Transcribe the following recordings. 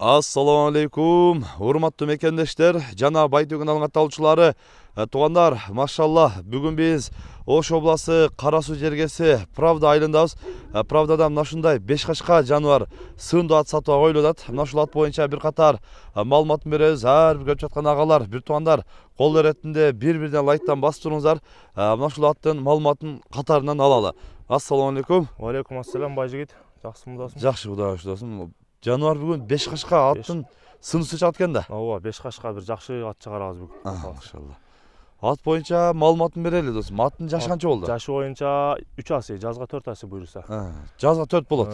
Assalamu алейкум, урматтуу мекендештер, жана Байтөк каналынын катталуучулары, туугандар, машалла, бүгүн биз Ош областы Кара Суу жергеси Правда айылындабыз. Правдада мына ушундай 5 качка жаныбар сыйындуу ат сатууга коюлуп атат. Мына ушул ат боюнча бир катар маалыматын беребиз. Ар бир көрүп жаткан агалар, бир туугандар кол эретинде бир-бирден лайктан басып туруңуздар. Мына ушул аттын маалыматын катарынан алалы. Ассаламу алейкум. Ва алейкум ассалам, байжигит. Жакшысыңбы досум? Жакшы, Кудайга шүкүр досум. Жаныбар бүгүн 5 качка аттын сынысы чыгат экен да. Ооба, 5 качка бир жакшы ат чыгарабыз бүгүн. Машалла. Ат боюнча маалыматын берели досум. Аттын жашы канча болду? Жашы боюнча 3 асы, жазга 4 асы буюрса. Жазга 4 болот.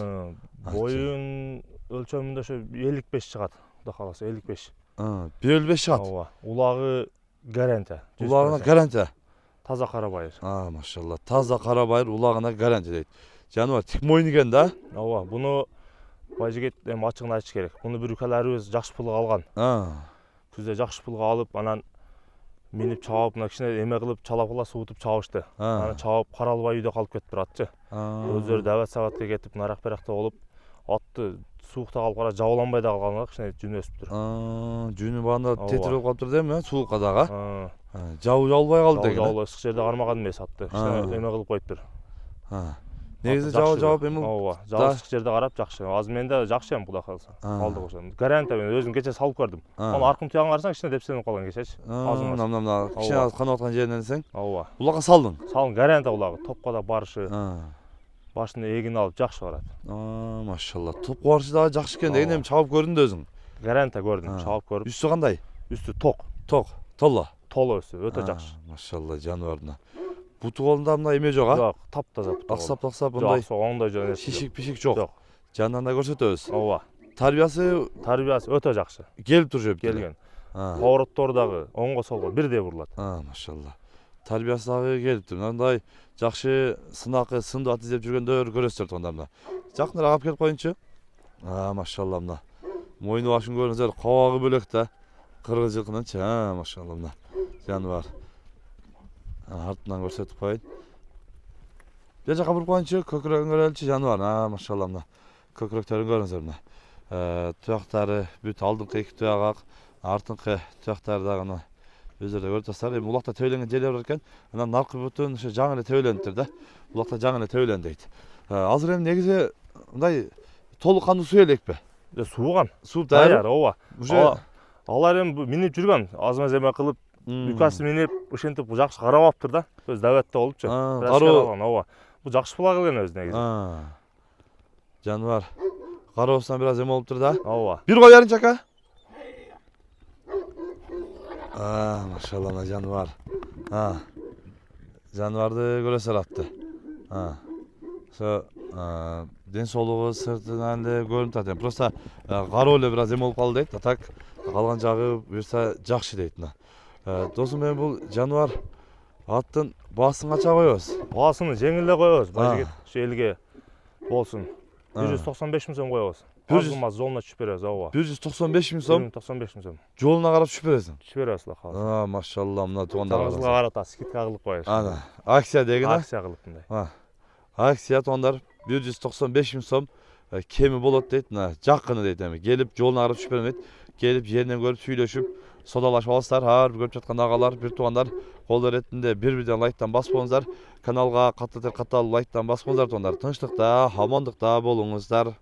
Боюн өлчөмүндө ошо 55 чыгат. Кудай кааласа 55. 1.55 чыгат. Ооба. Улагы гарантия. Улагына гарантия. Таза кара байыр. Машалла. Таза кара байыр, улагына гарантия дейт. Жаныбар тик мойын экен да? Ооба. Буну байжигит эми ачыгын айтыш керек. Буну бир укаларыбыз жакшы пулга алган. Күздө жакшы пулга алып, анан минип чабып, мына кичине эме кылып, чалапыла суутуп чабышты. Анан чабып каралбай үйдө калып кетиптир атчы. Өздөрү дабат сабатка кетип, нарак-беракта болуп, атты суукта калып кара жабыланбай да калган, кичине жүнү өсүптүр. Жүнү баанда тетирип калыптыр дейм, суукка дагы. Жабылбай калды деген. Жабылбай ысык жерде кармаган эмес атты. Кичине эме кылып коюптур. Негизи жабып эми. Ооба, жабып ысык жерде карап жакшы. Азыр менде жакшы эми Кудай кааласа. Калдык ошо. Гарантия мен өзүм кече салып көрдүм. Аны аркын туягын карасаң кичине депселенип калган кечечи. Мына кичине канып аткан жеринен десең. Ооба. Улагка салдың. Салдым, гарантия улагы. Топко да барышы. Башына эгин алып жакшы барат. Машалла. Топко барышы дагы жакшы экен деген, эми чабып көрдүң да өзүң. Гарантия көрдүм, чабып көрүп. Үстү кандай? Үстү ток. Толла. Толо өсү, өтө жакшы. Машалла, жаныбарына. Буту колунда мындай эме жок, Жок, таптаза буту. Аксап мындай. Жок, оңдой жөн. Шишик жок. Жанынан да көрсөтөбүз. Ооба. Тарбиясы өтө жакшы. Келип тур жеп. Келген. Повороттор дагы оңго солго бирдей бурулат. Машалла. Тарбиясы дагы келиптир. Мындай жакшы сынакы, сындуу ат издеп жүргөндөр көрөсүздөр туугандар. Жакыныраак алып келип коюнчу. Машалла мына. Мойну башын көрүңүздөр, кабагы бөлөк да. Кыргыз жылкынынчы. Машалла мына. Жаныбар. Артынан көрсөтүп коюн. Бер жака буруп коюнчу, көкүрөгүн көрөлүчү жаныбар. Машалла мына. Көкүрөктөрүн көрүңүздөр мына. Туяктары бүт алдыңкы эки туяк ак, артыңкы туяктары дагы мына өздөрү көрүп атасыздар. Эми улакта тебеленген жерлер бар экен. Анан наркы бүтүн ошо жаңы эле тебелениптир да. Улакта жаңы эле тебелен дейт. Азыр эми негизи мындай толук кандуу суу элекпи? Сууган. Суу даяр, ооба. Алар эми минип жүргөн, аз-маз эме кылып, үкасы минип, ушинтип жакшы карабаптыр да. Өз дабатта болупчу. Ооба. Бул жакшы пула келген өзү негизи. Жаныбар кароосунан бир аз эме болуптур да. Ооба. Бир кой беринчи ака. Машалла мына жаныбар. Жаныбарды көрөсүздөр атты. Ошо ден соолугу сыртынан эле көрүнүп атат. Просто кароо эле бир аз эме болуп калды дейт. Так калган жагы буюрса жакшы дейт мына. Досум, эми бул жаныбар аттын баасын канча коебуз? Баасын жеңил эле коебуз, байжигит. Ушу элге болсун. 195 миң сом коебуз. Азылмаз жолуна түшүп беребиз, ооба. 195 миң сом. 195 миң сом. Жолуна карап түшүп бересиң. Түшүп беребиз Кудай кааласа. Машалла, мына туугандар. Кагызга карата скидка кылып коебуз. Акция деген. Акция кылып мындай. Акция туугандар 195 миң сом кеми болот дейт. Мына жакыны дейт эми. Келип жолуна карап түшүп бермейт. Келип жеринен көрүп сүйлөшүп, содалашып аласыздар. Ар бир көрүп жаткан агалар, бир туугандар кол эретинде бир-бирден лайктан басып коюңуздар. Каналга каттал лайктан басып коюңуздар туугандар. Тынчтыкта, амандыкта болуңуздар.